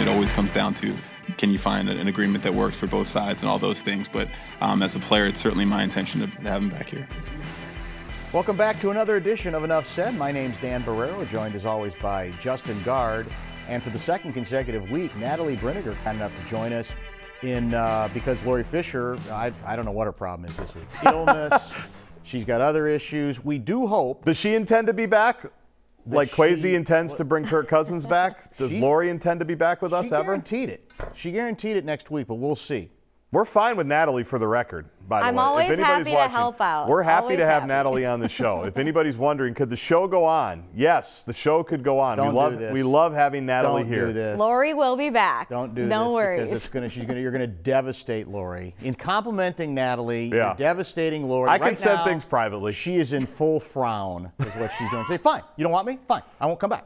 it always comes down to, can you find an agreement that works for both sides and all those things. But as a player, it's certainly my intention to have him back here. Welcome back to another edition of Enough Said. My name's Dan Barreiro, joined as always by Justin Gaard. And for the second consecutive week, Natalie Brinegar kind enough to join us because Lori Fisher, I don't know what her problem is this week. Illness, she's got other issues. We do hope. Does she intend to be back? Like Kwesi intends to bring Kirk Cousins back? Does Lori intend to be back with us ever? She guaranteed it. She guaranteed it next week, but we'll see. We're fine with Natalie for the record, by the way. I'm always happy to help out. We're happy to have Natalie on the show. If anybody's wondering, could the show go on? Yes, the show could go on. We love having Natalie here. Don't do this. Lori will be back. Don't do this. No worries. Because you're gonna devastate Lori. In complimenting Natalie, you're devastating Lori. I can send things privately. She is in full frown, is what she's doing. Say, fine, you don't want me? Fine, I won't come back.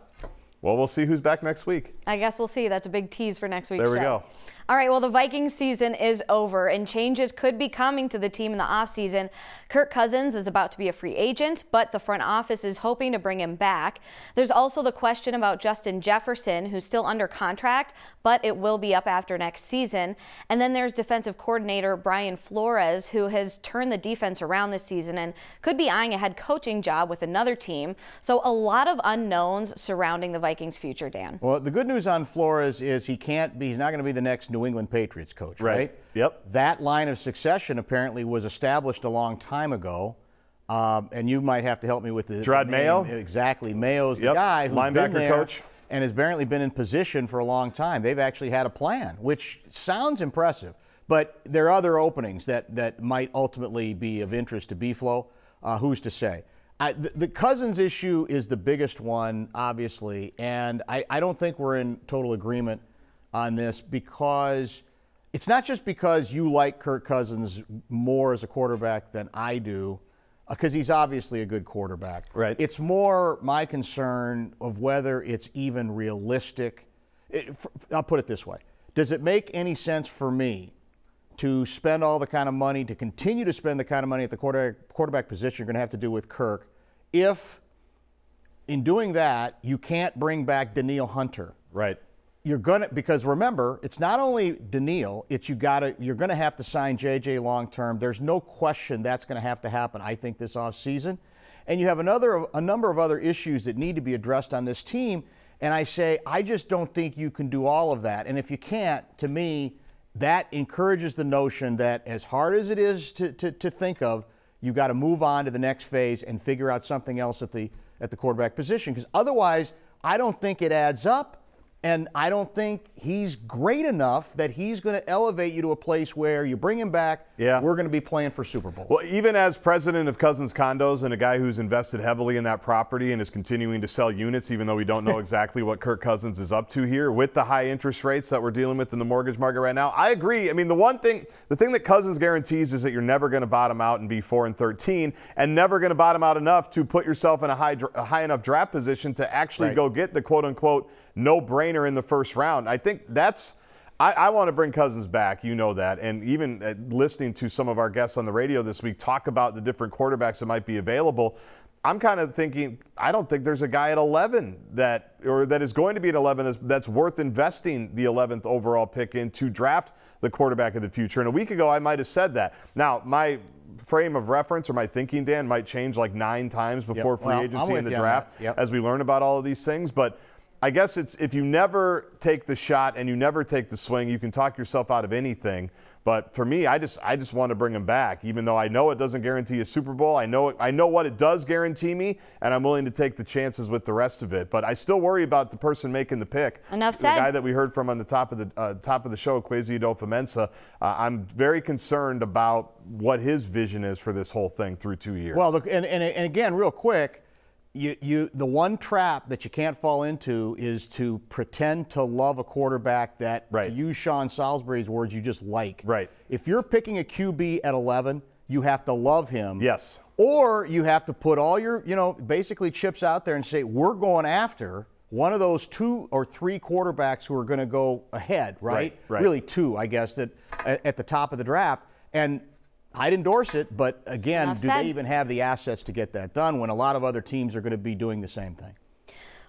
Well, we'll see who's back next week. I guess we'll see. That's a big tease for next week's show. There we go. All right, well, the Vikings season is over, and changes could be coming to the team in the offseason. Kirk Cousins is about to be a free agent, but the front office is hoping to bring him back. There's also the question about Justin Jefferson, who's still under contract, but it will be up after next season. And then there's defensive coordinator Brian Flores, who has turned the defense around this season and could be eyeing a head coaching job with another team. So a lot of unknowns surrounding the Vikings' future, Dan. Well, the good news on Flores is he's not going to be the next New England Patriots coach, right? Yep. That line of succession apparently was established a long time ago, and you might have to help me with the Gerard name. Mayo? Exactly. Mayo's the guy who's linebacker been there coach. And has apparently been in position for a long time. They've actually had a plan, which sounds impressive, but there are other openings that might ultimately be of interest to B-Flow. Who's to say? The Cousins issue is the biggest one, obviously, and I don't think we're in total agreement on this, because it's not just because you like Kirk Cousins more as a quarterback than I do, because he's obviously a good quarterback. Right. It's more my concern of whether it's even realistic. I'll put it this way. Does it make any sense for me to spend all the kind of money, to continue to spend the kind of money at the quarterback position you're going to have to do with Kirk, if in doing that you can't bring back Danielle Hunter? Right. Because remember, it's not only Danielle, you're gonna have to sign JJ long term. There's no question that's gonna have to happen, I think, this offseason. And you have a number of other issues that need to be addressed on this team. And I just don't think you can do all of that. And if you can't, to me, that encourages the notion that, as hard as it is to think of, you've got to move on to the next phase and figure out something else at the quarterback position. Because otherwise, I don't think it adds up. And I don't think he's great enough that he's going to elevate you to a place where you bring him back, we're going to be playing for Super Bowl. Well, even as president of Cousins Condos and a guy who's invested heavily in that property and is continuing to sell units, even though we don't know exactly what Kirk Cousins is up to here with the high interest rates that we're dealing with in the mortgage market right now, I agree. I mean, the thing that Cousins guarantees is that you're never going to bottom out and be 4-13, and never going to bottom out enough to put yourself in a high enough draft position to actually go get the quote-unquote no-brainer in the first round. I think I want to bring Cousins back, you know that, and even listening to some of our guests on the radio this week talk about the different quarterbacks that might be available, I'm kind of thinking, I don't think there's a guy at 11 that is going to be at 11 that's worth investing the 11th overall pick in to draft the quarterback of the future. And a week ago, I might have said that. Now, my frame of reference or my thinking, Dan, might change like 9 times before free agency in the draft as we learn about all of these things, but I guess it's, if you never take the shot and you never take the swing, you can talk yourself out of anything. But for me, I just want to bring him back, even though I know it doesn't guarantee a Super Bowl. I know what it does guarantee me, and I'm willing to take the chances with the rest of it. But I still worry about the person making the pick. Enough said. The guy that we heard from on the top of the show, Kwesi Adofo-Mensah. I'm very concerned about what his vision is for this whole thing through 2 years. Well, look, and again, real quick. The one trap that you can't fall into is to pretend to love a quarterback that, to use Sean Salisbury's words, you just like. Right. If you're picking a QB at 11, you have to love him. Yes. Or you have to put all your, basically chips out there and say, we're going after one of those 2 or 3 quarterbacks who are going to go ahead, right? Really 2, I guess, that at the top of the draft. And I'd endorse it, but again, do they even have the assets to get that done when a lot of other teams are going to be doing the same thing?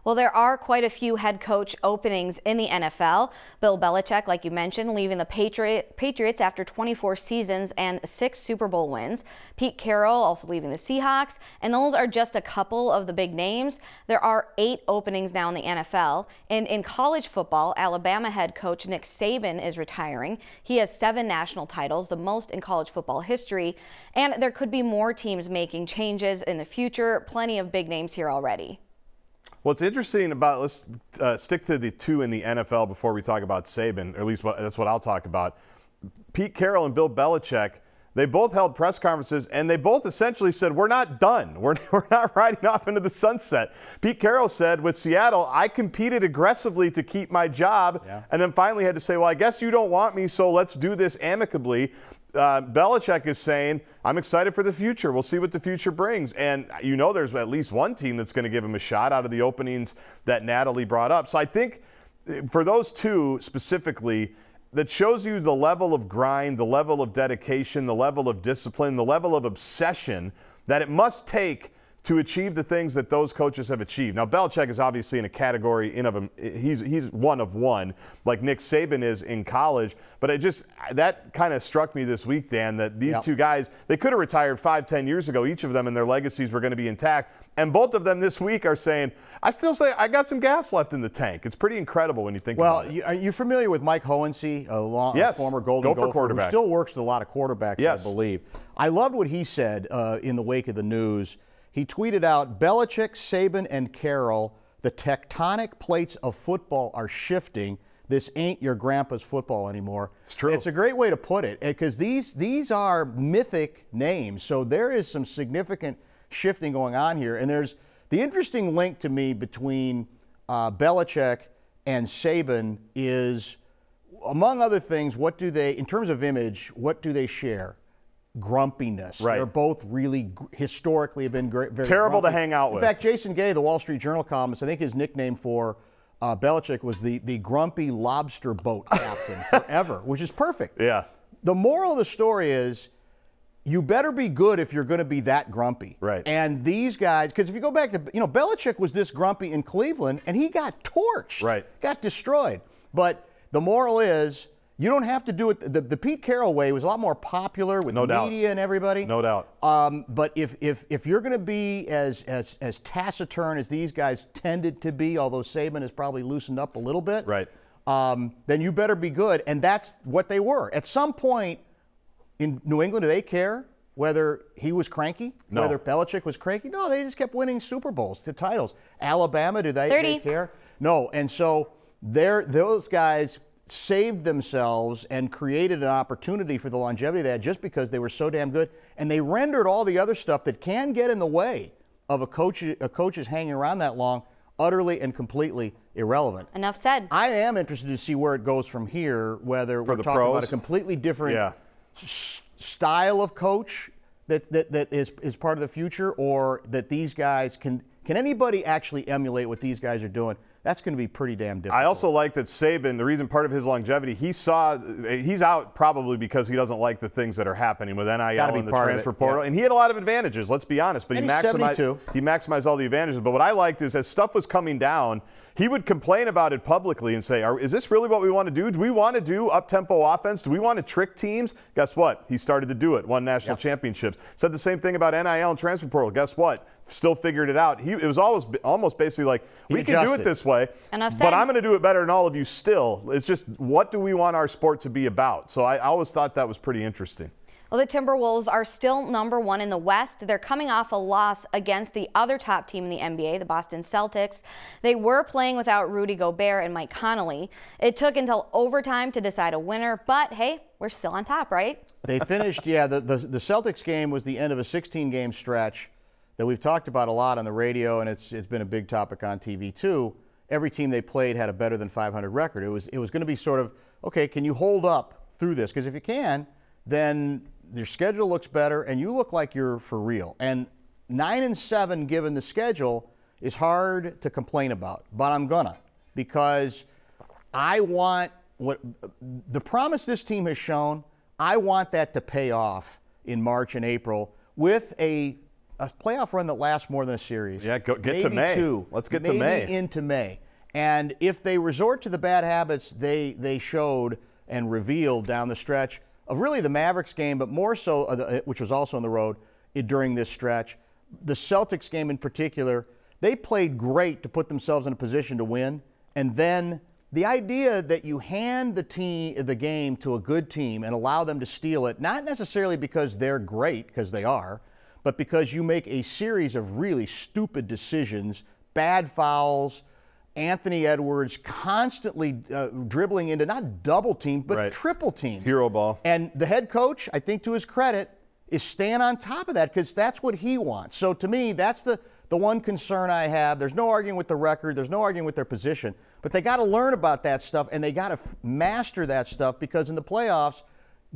Well, there are quite a few head coach openings in the NFL. Bill Belichick, like you mentioned, leaving the Patriots after 24 seasons and 6 Super Bowl wins. Pete Carroll also leaving the Seahawks. And those are just a couple of the big names. There are 8 openings now in the NFL. And in college football, Alabama head coach Nick Saban is retiring. He has 7 national titles, the most in college football history. And there could be more teams making changes in the future. Plenty of big names here already. What's interesting about, let's stick to the 2 in the NFL before we talk about Saban, or at least that's what I'll talk about. Pete Carroll and Bill Belichick, they both held press conferences, and they both essentially said, we're not done. We're not riding off into the sunset. Pete Carroll said, with Seattle, I competed aggressively to keep my job, and then finally had to say, well, I guess you don't want me, so let's do this amicably. Belichick is saying, I'm excited for the future. We'll see what the future brings. And you know there's at least one team that's going to give him a shot out of the openings that Natalie brought up. So I think for those 2 specifically, that shows you the level of grind, the level of dedication, the level of discipline, the level of obsession that it must take to achieve the things that those coaches have achieved. Now, Belichick is obviously in a category in of him. He's one of one, like Nick Saban is in college. But that kind of struck me this week, Dan, that these 2 guys, they could have retired 5-10 years ago, each of them, and their legacies were going to be intact. And both of them this week are saying, I still say I got some gas left in the tank. It's pretty incredible when you think about it. Are you familiar with Mike Hohensee, a former Golden Gopher who still works with a lot of quarterbacks, I believe? I loved what he said in the wake of the news. He tweeted out, Belichick, Saban, and Carroll, the tectonic plates of football are shifting. This ain't your grandpa's football anymore. It's true. It's a great way to put it, because these are mythic names. So there is some significant shifting going on here. And there's the interesting link to me between Belichick and Saban is, among other things, what do they, in terms of image, what do they share? Grumpiness. Right. They're both really historically have been very terrible grumpy. to hang out with. In fact, Jason Gay, the Wall Street Journal columnist, I think his nickname for Belichick was the grumpy lobster boat captain forever, which is perfect. Yeah. The moral of the story is you better be good if you're going to be that grumpy. Right. And these guys, because if you go back to, Belichick was this grumpy in Cleveland, and he got torched. Right. Got destroyed. But the moral is, you don't have to do it. The Pete Carroll way was a lot more popular with the media and everybody. No doubt. But if you're going to be as taciturn as these guys tended to be, although Saban has probably loosened up a little bit, right? Then you better be good. And that's what they were. At some point in New England, do they care whether he was cranky? No. Whether Belichick was cranky? No, they just kept winning Super Bowls, the titles. Alabama, do they care? No. And so those guys saved themselves and created an opportunity for the longevity they had just because they were so damn good, and they rendered all the other stuff that can get in the way of a coach's hanging around that long utterly and completely irrelevant. Enough said. I am interested to see where it goes from here, whether we're talking about a completely different style of coach that is part of the future, or that these guys can anybody actually emulate what these guys are doing? That's going to be pretty damn difficult. I also like that Saban, the reason part of his longevity, he's out probably because he doesn't like the things that are happening with NIL and the transfer portal. And he had a lot of advantages, let's be honest. But he maximized all the advantages. But what I liked is as stuff was coming down, he would complain about it publicly and say, is this really what we want to do? Do we want to do up-tempo offense? Do we want to trick teams? Guess what? He started to do it, won national championships. Said the same thing about NIL and transfer portal. Guess what? Still figured it out. It was almost basically like, we can do it this way, but I'm going to do it better than all of you still. It's just, what do we want our sport to be about? So I always thought that was pretty interesting. Well, the Timberwolves are still #1 in the West. They're coming off a loss against the other top team in the NBA, the Boston Celtics. They were playing without Rudy Gobert and Mike Conley. It took until overtime to decide a winner, but hey, we're still on top, right? They finished, the Celtics game was the end of a 16-game stretch that we've talked about a lot on the radio, and it's been a big topic on TV too. Every team they played had a better than 500 record. It was going to be sort of, okay, can you hold up through this? Because if you can, then your schedule looks better, and you look like you're for real. And 9-7, given the schedule, is hard to complain about. But I'm gonna, because I want what the promise this team has shown. I want that to pay off in March and April with a a playoff run that lasts more than a series. Yeah, get maybe to May. Two, Let's get to May. Maybe into May. And if they resort to the bad habits they showed and revealed down the stretch of really the Mavericks game, but more so, which was also on the road during this stretch, the Celtics game in particular, they played great to put themselves in a position to win. And then the idea that you hand the game to a good team and allow them to steal it, not necessarily because they're great, because they are, but because you make a series of really stupid decisions, bad fouls, Anthony Edwards constantly dribbling into not double team, but triple team. Hero ball. And the head coach, I think to his credit, is staying on top of that because that's what he wants. So to me, that's the one concern I have. There's no arguing with the record. There's no arguing with their position. But they got to learn about that stuff, and they got to master that stuff because in the playoffs,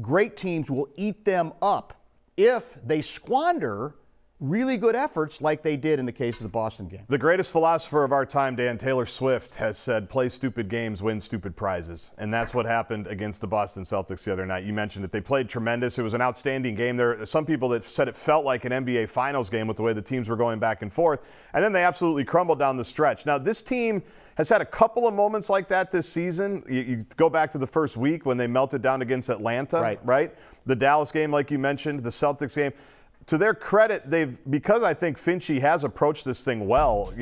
great teams will eat them up if they squander really good efforts like they did in the case of the Boston game. The greatest philosopher of our time, Dan Taylor Swift, has said, play stupid games, win stupid prizes. And that's what happened against the Boston Celtics the other night. You mentioned it. They played tremendous. It was an outstanding game. There are some people that said it felt like an NBA Finals game with the way the teams were going back and forth. And then they absolutely crumbled down the stretch. Now, this team has had a couple of moments like that this season. You go back to the first week when they melted down against Atlanta, right? The Dallas game, like you mentioned, the Celtics game. To their credit, because I think Finchie has approached this thing well,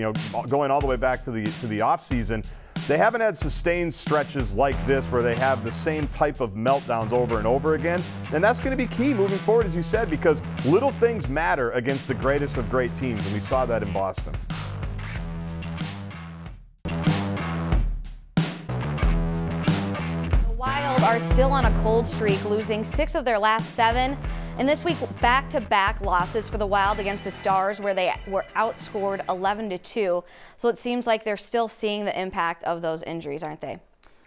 going all the way back to the offseason, they haven't had sustained stretches like this where they have the same type of meltdowns over and over again. And that's going to be key moving forward, as you said, because little things matter against the greatest of great teams, and we saw that in Boston. The Wild are still on a cold streak, losing 6 of their last 7. And this week, back-to-back losses for the Wild against the Stars, where they were outscored 11-2. So it seems like they're still seeing the impact of those injuries, aren't they?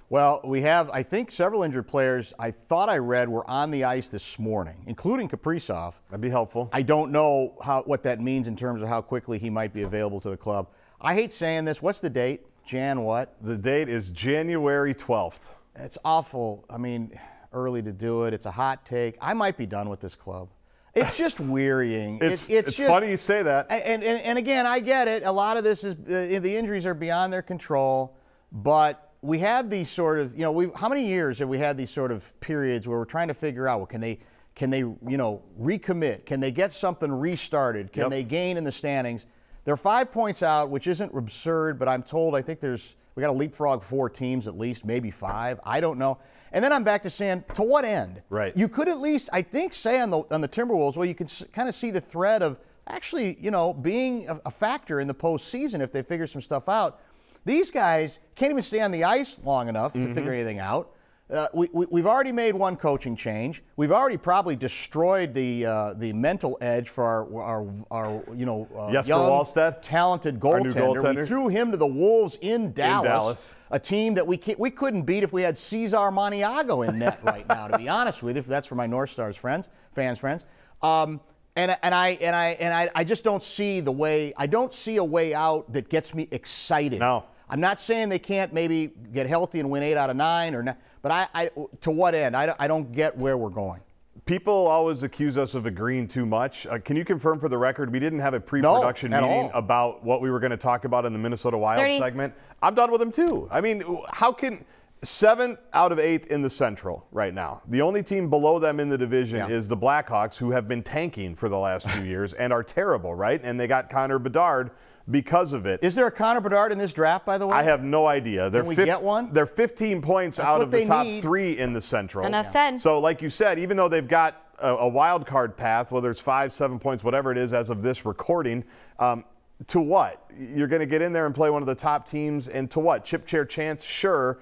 Well, we have, I think, several injured players I thought I read were on the ice this morning, including Kaprizov. That'd be helpful. I don't know what that means in terms of how quickly he might be available to the club. I hate saying this. What's the date? Jan what? The date is January 12th. It's awful. I mean, early to do it. It's a hot take. I might be done with this club. It's just wearying. It's just funny you say that. And again, I get it. A lot of this is the injuries are beyond their control, but we have these sort of, how many years have we had these sort of periods where we're trying to figure out, well, can they recommit? Can they get something restarted? Can they gain in the standings? They're 5 points out, which isn't absurd, but I'm told we got to leapfrog 4 teams at least, maybe 5. I don't know. And then I'm back to saying, to what end? Right. You could at least, I think, say on the Timberwolves, well, you can kind of see the thread of actually, being a factor in the postseason if they figure some stuff out. These guys can't even stay on the ice long enough to figure anything out. We've already made one coaching change. We've already probably destroyed the mental edge for our young, Wallstedt, talented goaltender. We threw him to the Wolves in Dallas. A team that we couldn't beat if we had Cesar Maniago in net right now. To be honest with you, if that's for my North Stars fans. And I just don't see the way. I don't see a way out that gets me excited. No. I'm not saying they can't maybe get healthy and win 8 out of 9 or not, but I to what end? I don't get where we're going. People always accuse us of agreeing too much. Can you confirm for the record we didn't have a pre-production meeting about what we were going to talk about in the Minnesota Wild segment? I'm done with them too. I mean, how can 7th out of 8th in the Central right now? The only team below them in the division is the Blackhawks, who have been tanking for the last few years and are terrible, right? And they got Connor Bedard because of it. Is there a Connor Bedard in this draft, by the way? I have no idea. Can we get one? They're 15 points out of the top 3 in the Central. Enough said. So like you said, even though they've got a wild card path, whether it's 5, 7 points, whatever it is as of this recording, to what? You're going to get in there and play one of the top teams, and to what? Chip chair chance? Sure.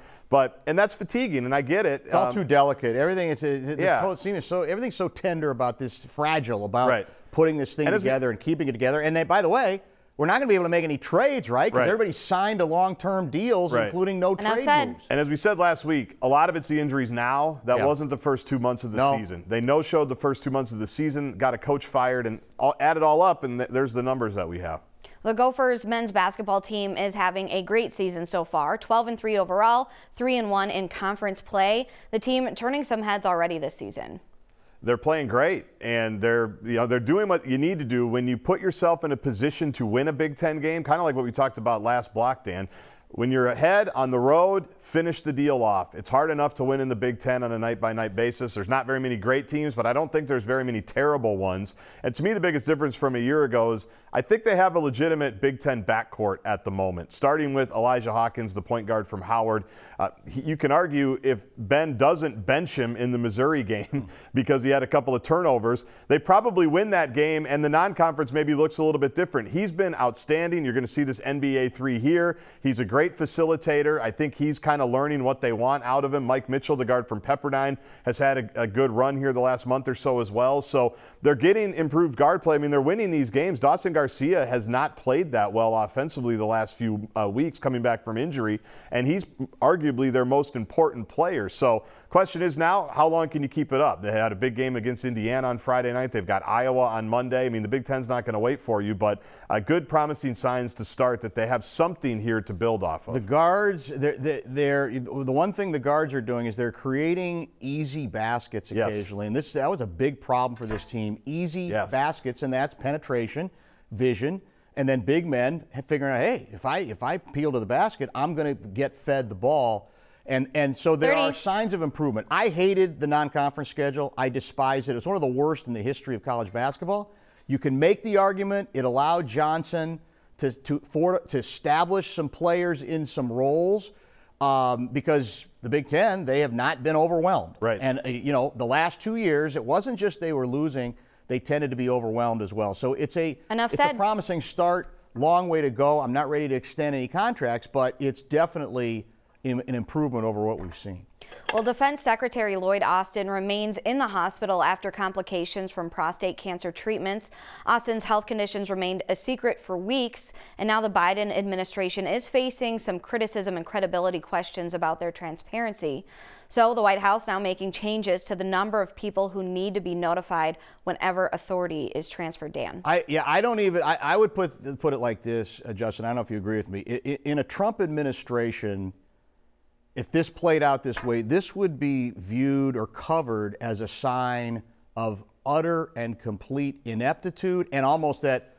And that's fatiguing, and I get it. It's all too delicate. Everything everything's so tender about this, fragile about putting this thing together and keeping it together. And by the way, we're not going to be able to make any trades, right? Because everybody's signed to long-term deals, including no trade moves. And as we said last week, a lot of it's the injuries now. That wasn't the first 2 months of the season. They no-showed the first 2 months of the season, got a coach fired, and add it all up, and there's the numbers that we have. The Gophers men's basketball team is having a great season so far, 12-3 overall, 3-1 in conference play. The team turning some heads already this season. they're playing great, and they're doing what you need to do when you put yourself in a position to win a Big Ten game, kind of like what we talked about last block, Dan. When you're ahead on the road, finish the deal off. It's hard enough to win in the Big Ten on a night-by-night basis. There's not very many great teams, but I don't think there's very many terrible ones. And to me, the biggest difference from a year ago is I think they have a legitimate Big Ten backcourt at the moment, starting with Elijah Hawkins, the point guard from Howard. You can argue if Ben doesn't bench him in the Missouri game because he had a couple of turnovers, they probably win that game, and the non-conference maybe looks a little bit different. He's been outstanding. You're going to see this NBA 3 here. He's a great facilitator. I think he's kind of learning what they want out of him. Mike Mitchell, the guard from Pepperdine, has had a good run here the last month or so as well. So they're getting improved guard play. I mean, they're winning these games. Dawson Garcia has not played that well offensively the last few weeks coming back from injury, and he's arguably their most important player. So question is now, how long can you keep it up? They had a big game against Indiana on Friday night. They've got Iowa on Monday. I mean, the Big Ten's not going to wait for you, but good promising signs to start that they have something here to build off of. The guards, the one thing the guards are doing is they're creating easy baskets occasionally, and that was a big problem for this team. Easy baskets, and that's penetration, vision, and then big men figuring out, hey, if I peel to the basket, I'm going to get fed the ball. And so there are signs of improvement. I hated the non-conference schedule. I despised it. It's one of the worst in the history of college basketball. You can make the argument it allowed Johnson to establish some players in some roles because the Big Ten, they have not been overwhelmed. Right. And, the last 2 years, it wasn't just they were losing. They tended to be overwhelmed as well. So it's a promising start. Long way to go. I'm not ready to extend any contracts, but it's definitely an improvement over what we've seen. Well, Defense Secretary Lloyd Austin remains in the hospital after complications from prostate cancer treatments. Austin's health conditions remained a secret for weeks, and now the Biden administration is facing some criticism and credibility questions about their transparency. So the White House now making changes to the number of people who need to be notified whenever authority is transferred, Dan. I would put it like this, Justin, I don't know if you agree with me. In a Trump administration, if this played out this way, this would be viewed or covered as a sign of utter and complete ineptitude and almost that,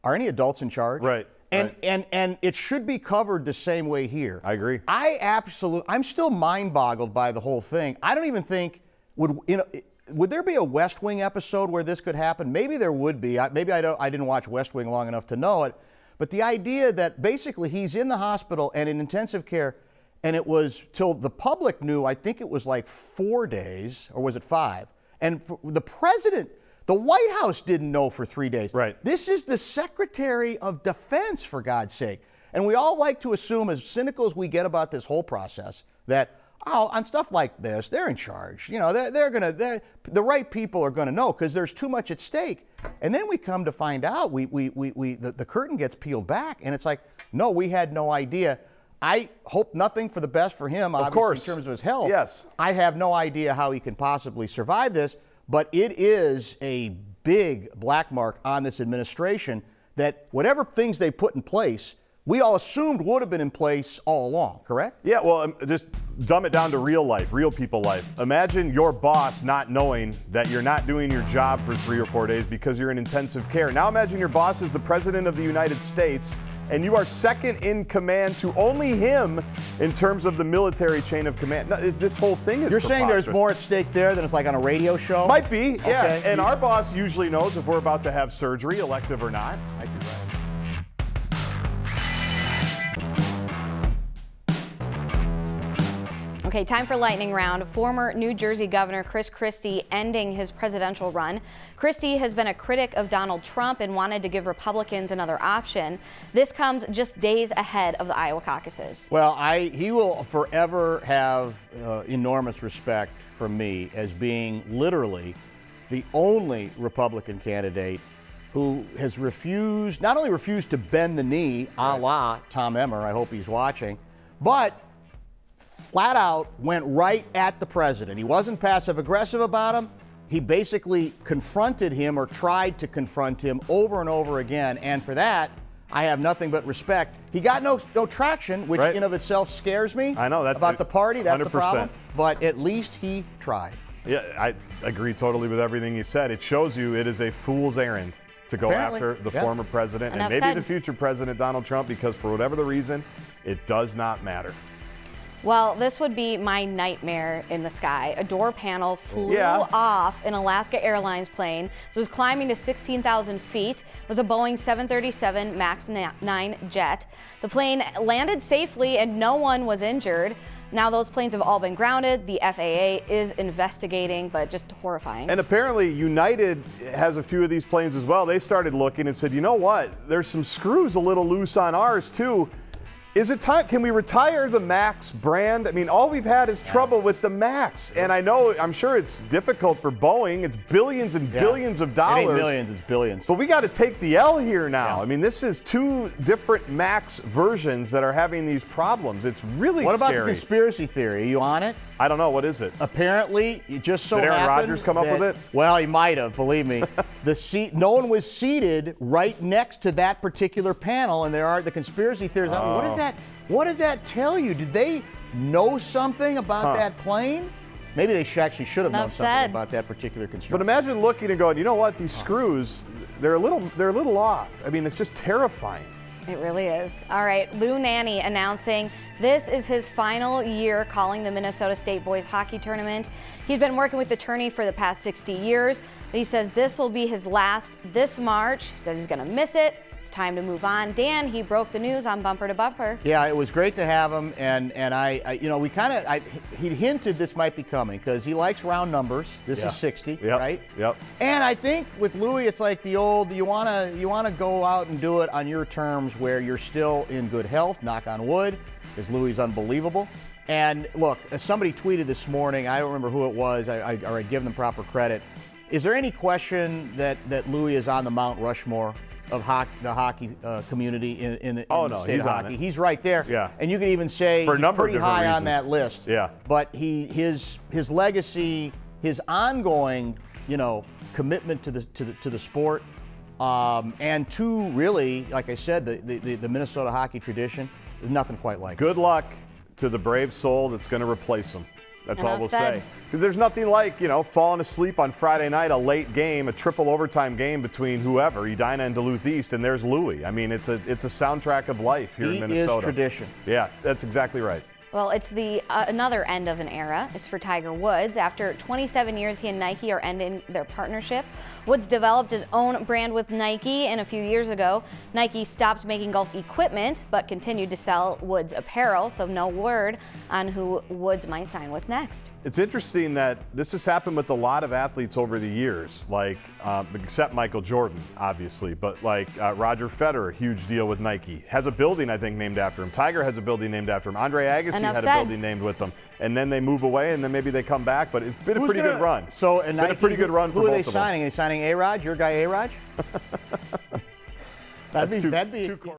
are any adults in charge? Right. And it should be covered the same way here. I agree. I'm still mind-boggled by the whole thing. I don't even think, would there be a West Wing episode where this could happen? Maybe there would be. I didn't watch West Wing long enough to know it. But the idea that basically he's in the hospital and in intensive care, and it was till the public knew, I think it was like 4 days, or was it 5? And the president, the White House didn't know for 3 days. Right. This is the Secretary of Defense, for God's sake. And we all like to assume, as cynical as we get about this whole process, that, on stuff like this, they're in charge. The right people are going to know because there's too much at stake. And then we come to find out, the curtain gets peeled back, and it's like, no, we had no idea. I hope nothing for the best for him, obviously, in terms of his health. Yes. I have no idea how he can possibly survive this, but it is a big black mark on this administration that whatever things they put in place, we all assumed would have been in place all along, correct? Yeah, well, just dumb it down to real life, real people life. Imagine your boss not knowing that you're not doing your job for 3 or 4 days because you're in intensive care. Now imagine your boss is the President of the United States and you are second in command to only him in terms of the military chain of command. No, this whole thing is You're saying there's more at stake there than it's like on a radio show? Might be, yeah. Okay. And our boss usually knows if we're about to have surgery, elective or not. Might be right. Okay, time for lightning round. Former New Jersey Governor Chris Christie ending his presidential run. Christie has been a critic of Donald Trump and wanted to give Republicans another option. This comes just days ahead of the Iowa caucuses. Well, he will forever have enormous respect from me as being literally the only Republican candidate who has not only refused to bend the knee, a la Tom Emmer, I hope he's watching, but flat out went right at the president. He wasn't passive aggressive about him. He basically confronted him or tried to confront him over and over again. And for that, I have nothing but respect. He got no traction, which in of itself scares me. I know. That's about the party. That's 100%. The problem. But at least he tried. Yeah, I agree totally with everything you said. It shows you it is a fool's errand to go after the former president and maybe the future president, Donald Trump, because for whatever the reason, it does not matter. Well, this would be my nightmare in the sky. A door panel flew off an Alaska Airlines plane. It was climbing to 16,000 feet. It was a Boeing 737 MAX 9 jet. The plane landed safely and no one was injured. Now those planes have all been grounded. The FAA is investigating, but just horrifying. And apparently United has a few of these planes as well. They started looking and said, you know what? There's some screws a little loose on ours too. Is it time? Can we retire the MAX brand? I mean, all we've had is trouble with the MAX. And I'm sure it's difficult for Boeing. It's billions and billions of dollars. It ain't millions, it's billions. But we got to take the L here now. I mean, this is two different MAX versions that are having these problems. It's really scary. What about the conspiracy theory? Are you on it? I don't know. What is it? Apparently, it just so happened. Did Aaron Rodgers come up with it? Well, he might have, believe me. No one was seated right next to that particular panel, and there are the conspiracy theories. What is that? What does that tell you? Did they know something about that plane? Maybe they actually should have known something about that particular construction. But imagine looking and going, you know what? These screws, they're a little off. I mean, it's just terrifying. It really is. All right, Lou Nanne announcing this is his final year calling the Minnesota State boys hockey tournament. He's been working with the tourney for the past 60 years, but he says this will be his last this March. He says he's going to miss it. It's time to move on. Dan, he broke the news on Bumper to Bumper. Yeah, it was great to have him, and he hinted this might be coming because he likes round numbers. This is 60, right? Yep. And I think with Louis, it's like the old you wanna go out and do it on your terms where you're still in good health. Knock on wood, because Louis is unbelievable. And look, somebody tweeted this morning. I don't remember who it was. I give them proper credit. Is there any question that Louis is on the Mount Rushmore of the hockey community in the state of hockey? He's right there. Yeah. And you could even say he's pretty high on that list. Yeah. But his legacy, his ongoing, commitment to the sport, and to really, like I said, the Minnesota hockey tradition, there's nothing quite like it. Good luck to the brave soul that's going to replace him. That's all we'll say. Because there's nothing like, falling asleep on Friday night, a late game, a triple overtime game between whoever, Edina and Duluth East, and there's Louis. I mean, it's a soundtrack of life here in Minnesota. He is tradition. Yeah, that's exactly right. Well, it's the another end of an era. It's for Tiger Woods. After 27 years, he and Nike are ending their partnership. Woods developed his own brand with Nike, and a few years ago, Nike stopped making golf equipment, but continued to sell Woods apparel, so no word on who Woods might sign with next. It's interesting that this has happened with a lot of athletes over the years, like, except Michael Jordan, obviously, but like Roger Federer, huge deal with Nike. Has a building, I think, named after him. Tiger has a building named after him. Andre Agassi had a building named with them. And then they move away, and then maybe they come back, but it's been a pretty good run. So, and Nike, been a pretty good run for both of them. Who are they signing? Are they signing A-Rod, your guy A-Rod? that'd be